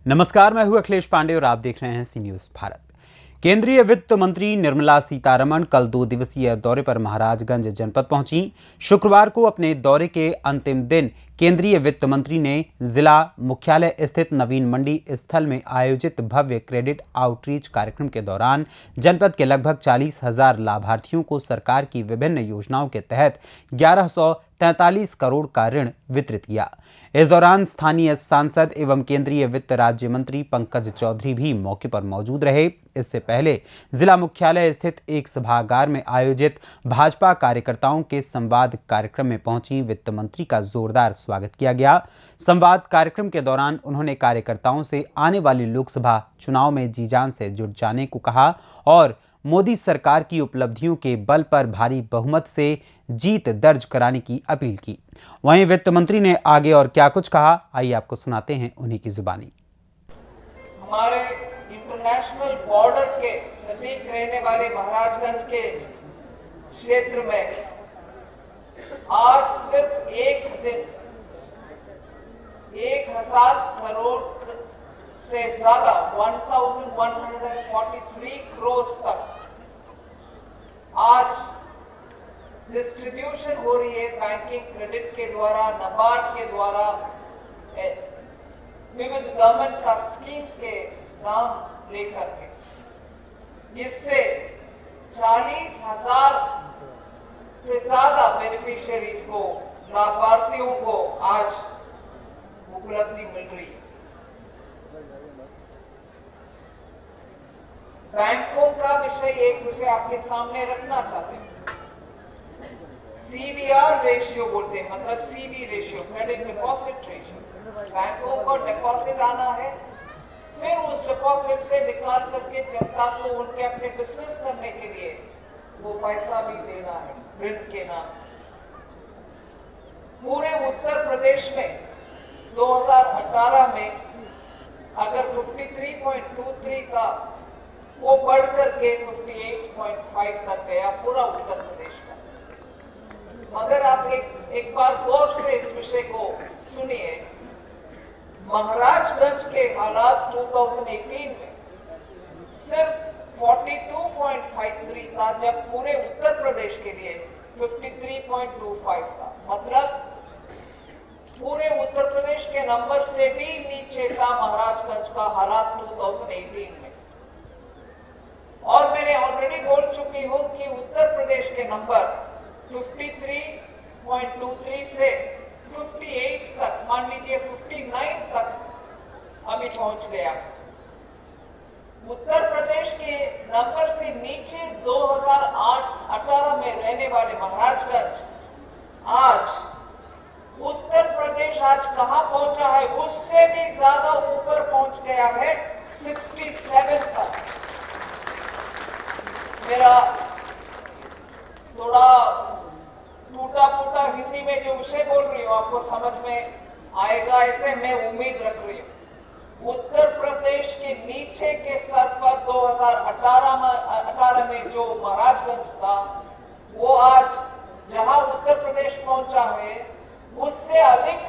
नमस्कार, मैं हूं अखिलेश पांडे और आप देख रहे हैं सी न्यूज भारत। केंद्रीय वित्त मंत्री निर्मला सीतारमण कल 2 दिवसीय दौरे पर महाराजगंज जनपद पहुंची। शुक्रवार को अपने दौरे के अंतिम दिन केंद्रीय वित्त मंत्री ने जिला मुख्यालय स्थित नवीन मंडी स्थल में आयोजित भव्य क्रेडिट आउटरीच कार्यक्रम के दौरान जनपद के लगभग 40,000 लाभार्थियों को सरकार की विभिन्न योजनाओं के तहत 1143 करोड़ का ऋण वितरित किया। इस दौरान स्थानीय सांसद एवं केंद्रीय वित्त राज्य मंत्री पंकज चौधरी भी मौके पर मौजूद रहे। इससे पहले जिला मुख्यालय स्थित एक सभागार में आयोजित भाजपा कार्यकर्ताओं के संवाद कार्यक्रम में पहुंची वित्त मंत्री का जोरदार स्वागत किया गया। संवाद कार्यक्रम के दौरान उन्होंने कार्यकर्ताओं से आने वाली लोकसभा चुनाव में जी जान से जुट जाने को कहा और मोदी सरकार की उपलब्धियों के बल पर भारी बहुमत से जीत दर्ज कराने की अपील की। वहीं वित्त मंत्री ने आगे और क्या कुछ कहा, आइए आपको सुनाते हैं उन्हीं की जुबानी। हमारे इंटरनेशनल बॉर्डर के सटीक रहने वाले महाराजगंज के क्षेत्र में आज सिर्फ एक दिन 1000 करोड़ से ज्यादा 1143 करोड़ तक आज डिस्ट्रीब्यूशन हो रही है बैंकिंग क्रेडिट के द्वारा, नाबार्ड के द्वारा, विविध गवर्नमेंट का स्कीम्स के नाम लेकर के। इससे 40,000 से ज्यादा बेनिफिशियरीज को, लाभार्थियों को आज उपलब्धि मिल रही है। बैंकों का एक विषय आपके सामने रखना चाहते हैं। CDR रेशियो बोलते हैं, मतलब CD ratio, credit deposit ratio. बैंकों को डिपॉजिट आना है, फिर उस डिपॉजिट से निकाल करके जनता को उनके अपने बिजनेस करने के लिए वो पैसा भी देना है ऋण के नाम। पूरे उत्तर प्रदेश में 2018 में अगर 53.23 था, वो बढ़ करके 58.5 तक गया पूरा उत्तर प्रदेश का। अगर आप एक बार गौर से इस विषय को सुनिए, महाराजगंज के हालात 2018 में सिर्फ 42.53 था, जब पूरे उत्तर प्रदेश के लिए 53.25 था। मतलब पूरे उत्तर प्रदेश के नंबर से भी नीचे था महाराजगंज का हालात 2018 में। और मैंने ऑलरेडी बोल चुकी हूं कि उत्तर प्रदेश के नंबर 53.23 से 58 तक, मान लीजिए 59 तक अभी पहुंच गया। उत्तर प्रदेश के नंबर से नीचे 2018 में रहने वाले महाराजगंज आज उत्तर प्रदेश आज कहां पहुंचा है, उससे भी ज्यादा ऊपर पहुंच गया है 67 तक। मेरा थोड़ा टूटा फूटा हिंदी में जो विषय बोल रही हूं आपको समझ में आएगा, ऐसे मैं उम्मीद रख रही हूं। उत्तर प्रदेश के नीचे के स्तर पर 2018 में जो महाराजगंज था, वो आज जहां उत्तर प्रदेश पहुंचा है उससे अधिक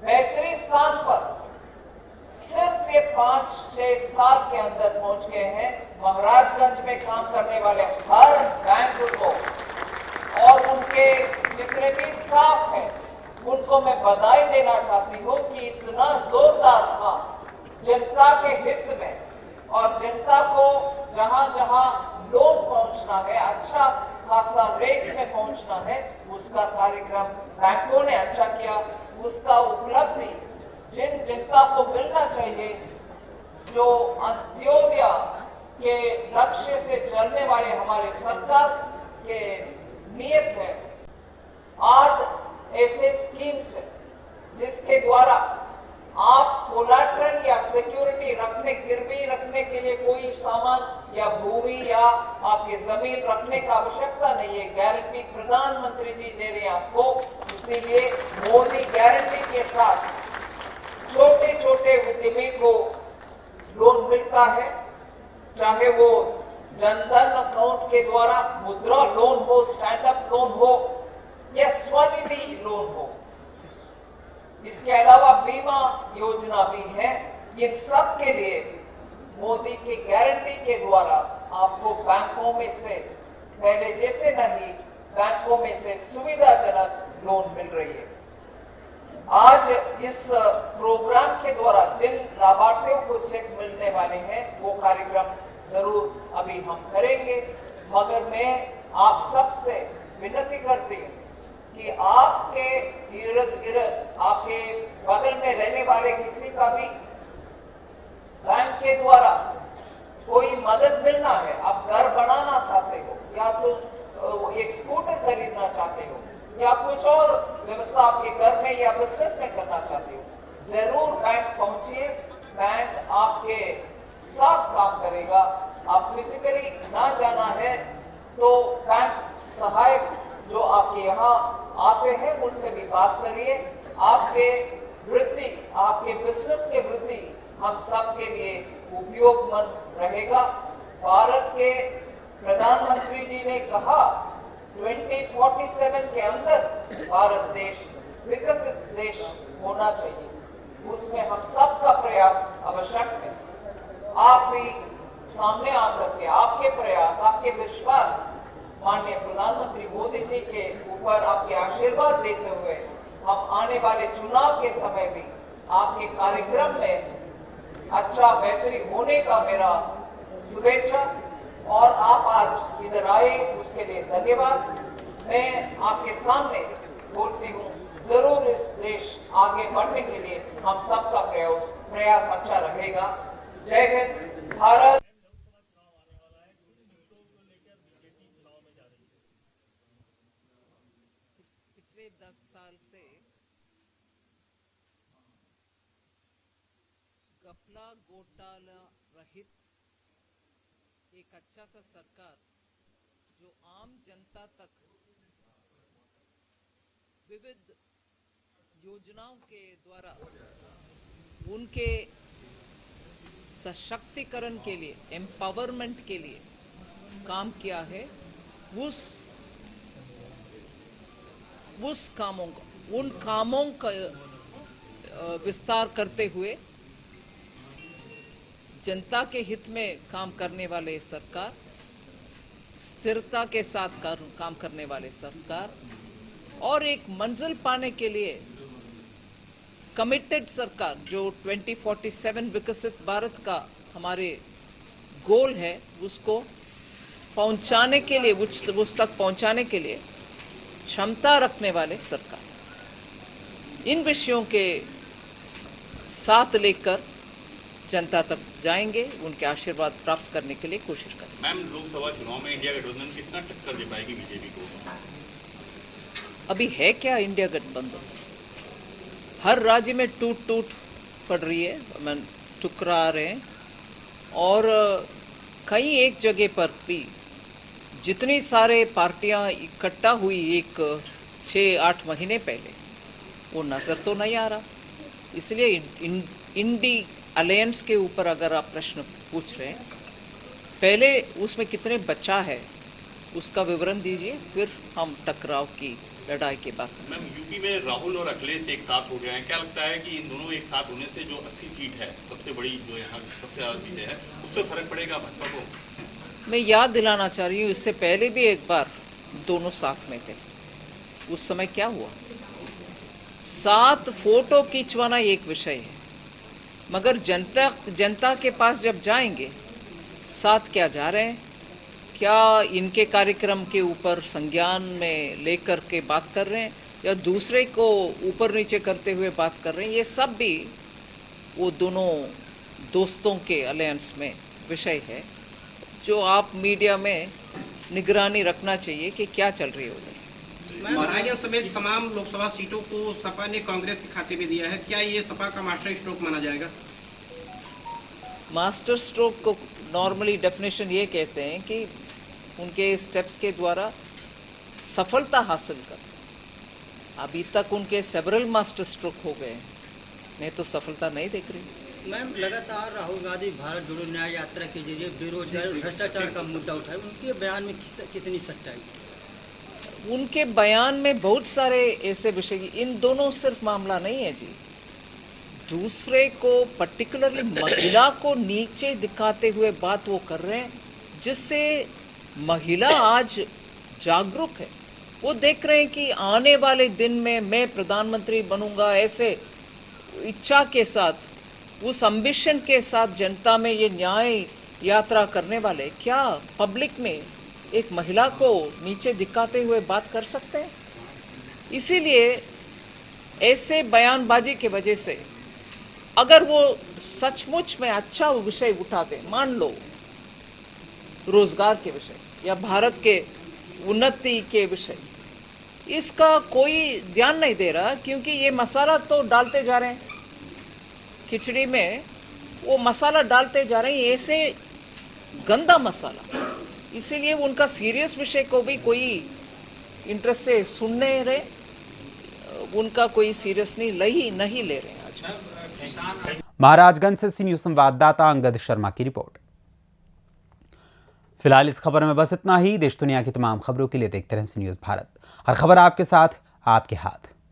बेहतरीन स्थान पर सिर्फ ये 5-6 साल के अंदर पहुंच गए हैं। महाराजगंज में काम करने वाले हर बैंक को और उनके जितने भी स्टाफ हैं, उनको मैं बधाई देना चाहती हूं कि इतना जोरदार था जनता के हित में, और जनता को जहां जहां लोन पहुंचना है, अच्छा खासा रेट में पहुंचना है, उसका कार्यक्रम बैंकों ने अच्छा किया। उसका उपलब्धि जिन जनता को मिलना चाहिए, जो अंत्योदय के लक्ष्य से चलने वाले हमारे सरकार के नियत है। 8 ऐसे स्कीम्स है जिसके द्वारा आप कोलैटरल या सिक्योरिटी रखने, गिरवी रखने के लिए कोई सामान या भूमि या आपकी जमीन रखने का आवश्यकता नहीं है। गारंटी प्रधानमंत्री जी दे रहे हैं आपको। इसीलिए मोदी गारंटी के साथ छोटे छोटे उद्यमी को लोन मिलता है, चाहे वो जनधन अकाउंट के द्वारा मुद्रा लोन हो, स्टैंडअप लोन हो या स्वनिधि लोन हो। इसके अलावा बीमा योजना भी है इन सब के लिए मोदी की गारंटी के द्वारा आपको बैंकों में से पहले जैसे नहीं, बैंकों में से सुविधाजनक लोन मिल रही है। आज इस प्रोग्राम के द्वारा जिन लाभार्थियों को चेक मिलने वाले हैं वो कार्यक्रम जरूर अभी हम करेंगे, मगर मैं आप सबसे विनती करती हूँ कि आपके इर्द गिर्द, आपके बगल में रहने वाले किसी का भी बैंक के द्वारा कोई मदद मिलना है, आप घर बनाना चाहते हो या तो एक स्कूटर खरीदना चाहते हो या कुछ और व्यवस्था आपके घर में या बिजनेस में करना चाहते हो, जरूर बैंक पहुंचिए। बैंक आपके साथ काम करेगा। आप फिजिकली ना जाना है तो बैंक सहायक जो आपके यहाँ आते हैं उनसे भी बात करिए। आपके वृद्धि, आपके बिजनेस के वृद्धि हम सब के लिए उपयोगमंद रहेगा। भारत के प्रधानमंत्री जी ने कहा 2047 के अंदर भारत देश विकसित देश होना चाहिए, उसमें हम सबका प्रयास आवश्यक है। आप भी सामने आकर के आपके प्रयास, आपके विश्वास माननीय प्रधानमंत्री मोदी जी के ऊपर आपके आशीर्वाद देते हुए हम आने वाले चुनाव के समय भी आपके कार्यक्रम में अच्छा बेहतरी होने का मेरा शुभेच्छा। और आप आज इधर आए उसके लिए धन्यवाद। मैं आपके सामने बोलती हूँ, जरूर इस देश आगे बढ़ने के लिए हम सबका प्रयास अच्छा रहेगा। जय हिंद। भारत पिछले 10 साल से गफला घोटाला रहित एक अच्छा सा सरकार जो आम जनता तक विविध योजनाओं के द्वारा उनके सशक्तिकरण के लिए, एम्पावरमेंट के लिए काम किया है, उन कामों का विस्तार करते हुए जनता के हित में काम करने वाले सरकार, स्थिरता के साथ काम करने वाले सरकार और एक मंजिल पाने के लिए कमिटेड सरकार जो 2047 विकसित भारत का हमारे गोल है उसको पहुंचाने के लिए, उस तक पहुंचाने के लिए क्षमता रखने वाले सरकार। इन विषयों के साथ लेकर जनता तक जाएंगे, उनके आशीर्वाद प्राप्त करने के लिए कोशिश करेंगे। मैम, लोकसभा चुनाव में इंडिया गठबंधन कितना टक्कर दे पाएगी बीजेपी को? अभी है क्या इंडिया गठबंधन? हर राज्य में टूट पड़ रही है, टुकरा रहे हैं और कई एक जगह पर भी जितनी सारे पार्टियां इकट्ठा हुई एक 6-8 महीने पहले, वो नज़र तो नहीं आ रहा। इसलिए इंडी अलायंस के ऊपर अगर आप प्रश्न पूछ रहे हैं, पहले उसमें कितने बचा है उसका विवरण दीजिए, फिर हम टकराव की लड़ाई के बाद। मैम, यूपी में राहुल और अखिलेश एक साथ हो गए हैं, क्या लगता है कि इन दोनों एक साथ होने से जो 80 सीट है, सबसे बड़ी जो यहाँ सबसे ज़्यादा सीटें हैं, उस पर फर्क पड़ेगा भाजपा को? मैं याद दिलाना चाह रही हूँ, इससे पहले भी एक बार दोनों साथ में थे। उस समय क्या हुआ? साथ फोटो खिंचवाना एक विषय है, मगर जनता के पास जब जाएंगे, साथ क्या जा रहे हैं, क्या इनके कार्यक्रम के ऊपर संज्ञान में लेकर के बात कर रहे हैं या दूसरे को ऊपर नीचे करते हुए बात कर रहे हैं, ये सब भी वो दोनों दोस्तों के अलायंस में विषय है जो आप मीडिया में निगरानी रखना चाहिए कि क्या चल रही होगी। महाराजा समेत तमाम लोकसभा सीटों को सपा ने कांग्रेस के खाते में दिया है, क्या ये सपा का मास्टर स्ट्रोक माना जाएगा? मास्टर स्ट्रोक को नॉर्मली डेफिनेशन ये कहते हैं कि उनके स्टेप्स के द्वारा सफलता हासिल कर। अभी तक उनके सेवरल मास्टर स्ट्रोक हो गए, मैं तो सफलता नहीं देख रही। मैम, लगातार राहुल गांधी भारत जोड़ो न्याय यात्रा के जरिए बेरोजगारी और भ्रष्टाचार का मुद्दा उठाए, उनके बयान में कितनी सच्चाई? उनके बयान में बहुत सारे ऐसे विषय, इन दोनों सिर्फ मामला नहीं है जी, दूसरे को, पर्टिकुलरली महिला को नीचे दिखाते हुए बात वो कर रहे हैं, जिससे महिला आज जागरूक है। वो देख रहे हैं कि आने वाले दिन में मैं प्रधानमंत्री बनूंगा, ऐसे इच्छा के साथ, उस एम्बिशन के साथ जनता में ये न्याय यात्रा करने वाले क्या पब्लिक में एक महिला को नीचे दिखाते हुए बात कर सकते हैं? इसीलिए ऐसे बयानबाजी की वजह से अगर वो सचमुच में अच्छा विषय उठाते, मान लो रोजगार के विषय या भारत के उन्नति के विषय, इसका कोई ध्यान नहीं दे रहा, क्योंकि ये मसाला तो डालते जा रहे हैं खिचड़ी में, वो मसाला डालते जा रहे हैं, ऐसे गंदा मसाला। इसीलिए उनका सीरियस विषय को भी कोई इंटरेस्ट से सुन नहीं रहे, उनका कोई सीरियस नहीं ले रहे हैं। महाराजगंज से सी न्यूज संवाददाता अंगद शर्मा की रिपोर्ट। फिलहाल इस खबर में बस इतना ही। देश दुनिया की तमाम खबरों के लिए देखते रहें सी न्यूज भारत। हर खबर आपके साथ, आपके हाथ।